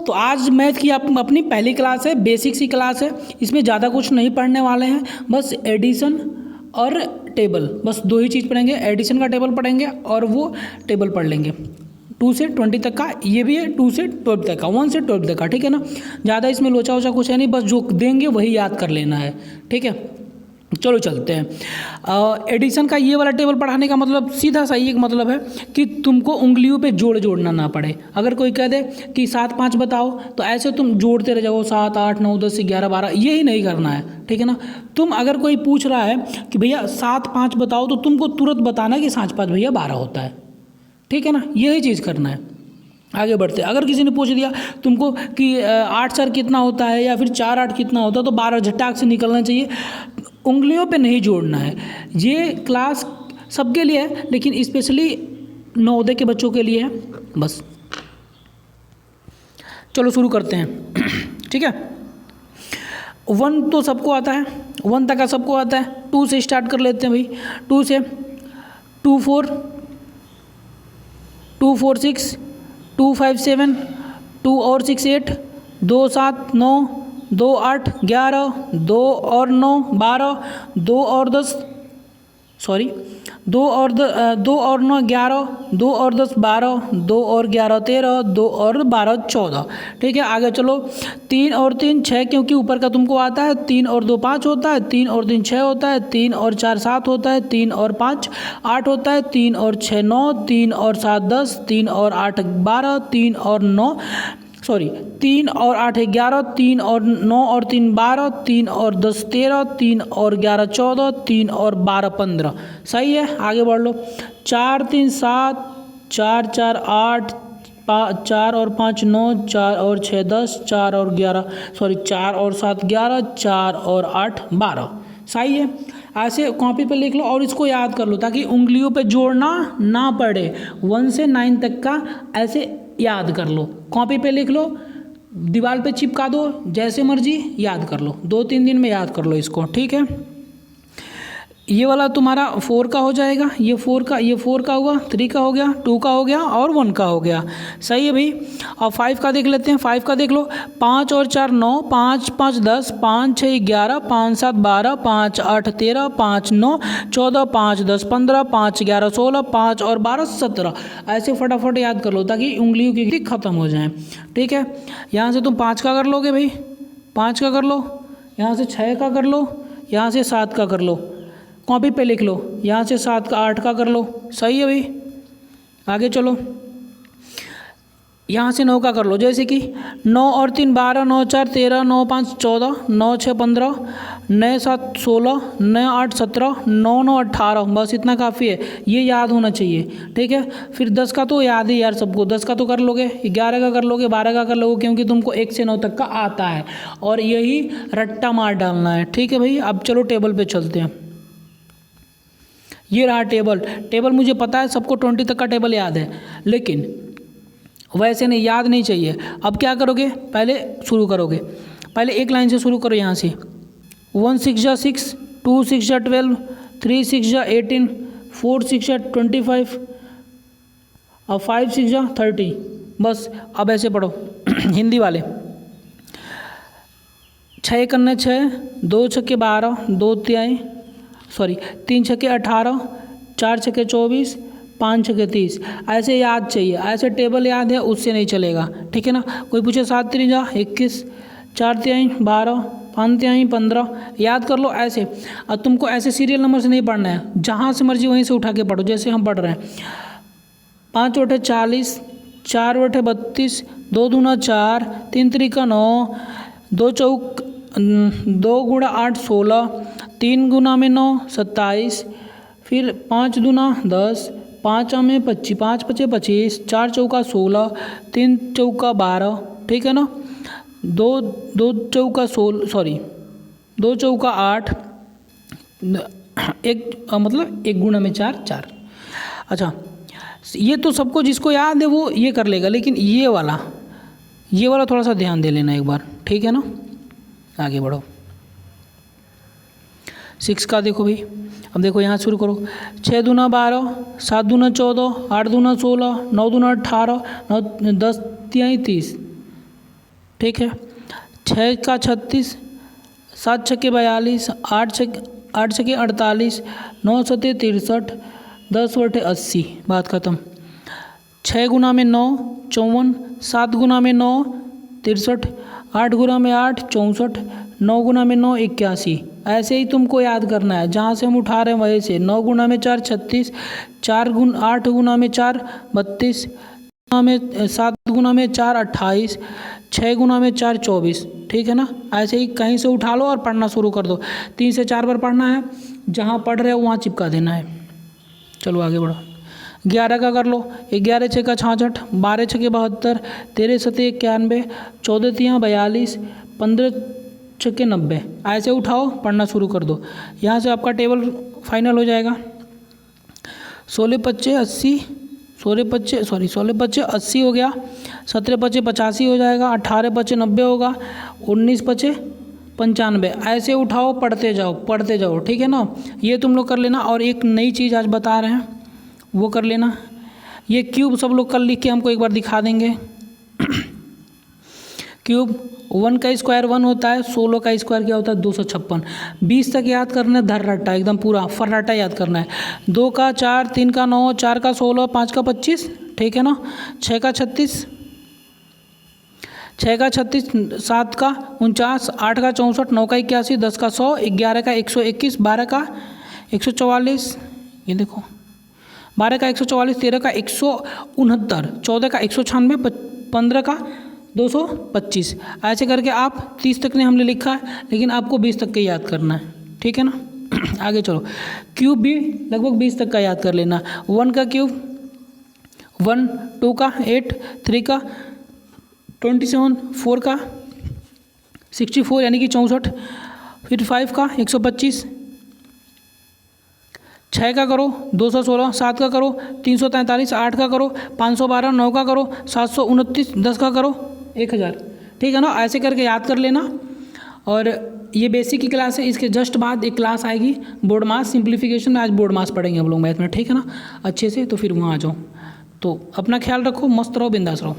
तो आज मैथ की अपनी पहली क्लास है, बेसिक सी क्लास है। इसमें ज़्यादा कुछ नहीं पढ़ने वाले हैं, बस एडिशन और टेबल, बस दो ही चीज़ पढ़ेंगे। एडिशन का टेबल पढ़ेंगे और वो टेबल पढ़ लेंगे 2 से 20 तक का। ये भी है 2 से 12 तक का, 1 से 12 तक का, ठीक है ना। ज़्यादा इसमें लोचा वोचा कुछ है नहीं, बस जो देंगे वही याद कर लेना है, ठीक है। चलो चलते हैं। एडिशन का ये वाला टेबल पढ़ाने का मतलब सीधा सा एक मतलब है कि तुमको उंगलियों पे जोड़ना ना पड़े। अगर कोई कह दे कि 7 5 बताओ, तो ऐसे तुम जोड़ते रह जाओ 7 8 9 10 11 12, यही नहीं करना है, ठीक है ना। तुम अगर कोई पूछ रहा है कि भैया 7 5 बताओ, तो तुमको तुरंत बताना कि 7 5 भैया 12 होता है, ठीक है ना। यही चीज़ करना है। आगे बढ़ते, अगर किसी ने पूछ दिया तुमको कि 8 4 कितना होता है या फिर 4 8 कितना होता है, तो 12 झटाक से निकलना चाहिए। उंगलियों पे नहीं जोड़ना है। ये क्लास सबके लिए है, लेकिन स्पेशली नवोदय के बच्चों के लिए है बस। चलो शुरू करते हैं, ठीक है। 1 तो सबको आता है, 1 तक का सबको आता है। 2 से स्टार्ट कर लेते हैं भाई। 2 से 2 4 2 4 6 2 5 7 2 और 6 8 2 7 9 2 8 11 2 और 9 12 2 और 10 सॉरी 2 और 9 11 2 और 10 12 2 और 11 13 2 और 12 14, ठीक है। आगे चलो। 3 और 3 6, क्योंकि ऊपर का तुमको आता है। 3 और 2 5 होता है, 3 और 3 6 होता है, 3 और 4 7 होता है, 3 और 5 8 होता है, 3 और 6 9, 3 और 7 10, 3 और 8 12, 3 और 9 सॉरी 3 और 8 11, 3 और 9 और 3 12, 3 और 10 13, 3 और 11 14, 3 और 12 15। सही है, आगे बढ़ लो। 4 3 7, 4 4 8, 4 और 5 9, 4 और 6 10, 4 और 11 सॉरी 4 और 7 11, 4 और 8 12। सही है। ऐसे कॉपी पे लिख लो और इसको याद कर लो, ताकि उंगलियों पे जोड़ना ना पड़े। 1 से 9 तक का ऐसे याद कर लो, कॉपी पे लिख लो, दीवार पे चिपका दो, जैसे मर्जी याद कर लो। 2-3 दिन में याद कर लो इसको, ठीक है। ये वाला तुम्हारा 4 का हो जाएगा, ये 4 का हुआ, 3 का हो गया, 2 का हो गया और 1 का हो गया। सही है भाई। और 5 का देख लेते हैं। 5 का देख लो। 5 और 4 9, 5 5 10, 5 6 11, 5 7 12, 5 8 13, 5 9 14, 5 10 15, 5 11 16, 5 और 12 17। ऐसे फटाफट याद कर लो, ताकि उंगलियों की ख़त्म हो जाए, ठीक है। यहाँ से तुम 5 का कर लोगे भाई, 5 का कर लो। यहाँ से 6 का कर लो, यहाँ से 7 का कर लो, कॉपी पे लिख लो। यहाँ से 7 का 8 का कर लो। सही है भाई। आगे चलो। यहाँ से 9 का कर लो, जैसे कि 9 और 3 12, 9 4 13, 9 5 14, 9 6 15, 9 7 16, 9 8 17, 9 9 18। बस इतना काफ़ी है, ये याद होना चाहिए, ठीक है। फिर 10 का तो याद ही यार सबको, 10 का तो कर लोगे, 11 का कर लोगे, 12 का कर लोगे, क्योंकि तुमको 1 से 9 तक का आता है और यही रट्टा मार डालना है, ठीक है भाई। अब चलो टेबल पे चलते हैं। ये रहा टेबल मुझे पता है सबको 20 तक का टेबल याद है, लेकिन वैसे नहीं, याद नहीं चाहिए। अब क्या करोगे, पहले शुरू करोगे, पहले एक लाइन से शुरू करो। यहाँ से 1 6 जा 6, 2 6 जा 12, 3 6 जा 18, 4 6 जा 25 और 5 6 जा 30। बस अब ऐसे पढ़ो हिंदी वाले। 6 करने 6, 2 छक्के 12, 2 तिहाई सॉरी 3 छक्के 18, 4 छक्के 24, 5 छक्के 30। ऐसे याद चाहिए, ऐसे टेबल याद है, उससे नहीं चलेगा, ठीक है ना। कोई पूछे 7 3 जा 21, 4 तिहाई 12, 5 तिहाई 15, याद कर लो ऐसे। और तुमको ऐसे सीरियल नंबर से नहीं पढ़ना है, जहाँ से मर्जी वहीं से उठा के पढ़ो, जैसे हम पढ़ रहे हैं। 5 8 40, 4 8 32, 2 दूना 4, 3 त्रिका 9, 2 चौक 2 गुणा 8 16, 3 गुना में 9 27, फिर 5 दूना 10, 5 में 25, 5 पचे 25, 4 चौका 16, 3 चौका 12, ठीक है ना। 2 चौका 16 सॉरी 2 चौका 8, एक मतलब 1 गुना में 4 4। अच्छा, ये तो सबको जिसको याद है वो ये कर लेगा, लेकिन ये वाला थोड़ा सा ध्यान दे लेना एक बार, ठीक है ना। आगे बढ़ो। 6 का देखो भाई, अब देखो यहाँ शुरू करो। 6 दूना 12, 7 दूना 14, 8 दूना 16, 9 दूना 18, 9 10 तिहाई 30, ठीक है। 6 का 36, 7 छक्के 42, 8 छक्के 48, 9 सत्ते 63, 10 बटे 80, बात ख़त्म। 6 गुना में 9 54, 7 गुना में 9 63, 8 गुना में 8 64, 9 गुना में 9 81। ऐसे ही तुमको याद करना है, जहाँ से हम उठा रहे हैं वहीं से। 9 गुना में 4 36, 8 गुना में 4 32, 7 गुना में 4 28, 6 गुना में 4 24, ठीक है ना। ऐसे ही कहीं से उठा लो और पढ़ना शुरू कर दो। 3 से 4 बार पढ़ना है, जहाँ पढ़ रहे हो वहाँ चिपका देना है। चलो आगे बढ़ो। 11 का कर लो। 11 6 का 66, 12 6 के 72, 13 7 91, 14 3 42, 15 6 के 90। ऐसे उठाओ, पढ़ना शुरू कर दो। यहाँ से आपका टेबल फाइनल हो जाएगा। 16 5 80, 16 5 80 हो गया। 17 5 85 हो जाएगा। 18 5 90 होगा। 19 5 95। ऐसे उठाओ, पढ़ते जाओ, ठीक है ना। ये तुम लोग कर लेना। और एक नई चीज़ आज बता रहे हैं, वो कर लेना। ये क्यूब सब लोग कल लिख के हमको एक बार दिखा देंगे। क्यूब 1 का स्क्वायर 1 होता है, 16 का स्क्वायर क्या होता है 256। 20 तक याद करना है, धर रट्टा एकदम पूरा फर्राटा याद करना है। 2 का 4, 3 का 9, 4 का 16, 5 का 25, ठीक है ना। 6 का 36, 7 का 49, 8 का 64, 9 का 81, 10 का 100, 11 का 121, 12 का 144, ये देखो 12 का 144, 13 का 169, 14 का 196, 15 का 225। ऐसे करके आप 30 तक ने हमने लिखा है, लेकिन आपको 20 तक के याद करना है, ठीक है ना। आगे चलो। क्यूब भी लगभग 20 तक का याद कर लेना। 1 का क्यूब 1, 2 का 8, 3 का 27, 4 का 64 यानी कि 64, फिर 5 का 125, 6 का करो 216, 7 का करो 343, 8 का करो 512, 9 का करो 729, 10 का करो 1000, ठीक है ना। ऐसे करके याद कर लेना। और ये बेसिक की क्लास है, इसके जस्ट बाद एक क्लास आएगी बोर्ड मास सिंप्लीफिकेशन में। आज बोर्ड मास पढ़ेंगे हम लोग मैथ में, ठीक है ना, अच्छे से। तो फिर वहाँ आ जाओ। तो अपना ख्याल रखो, मस्त रहो, बिंदास रहो।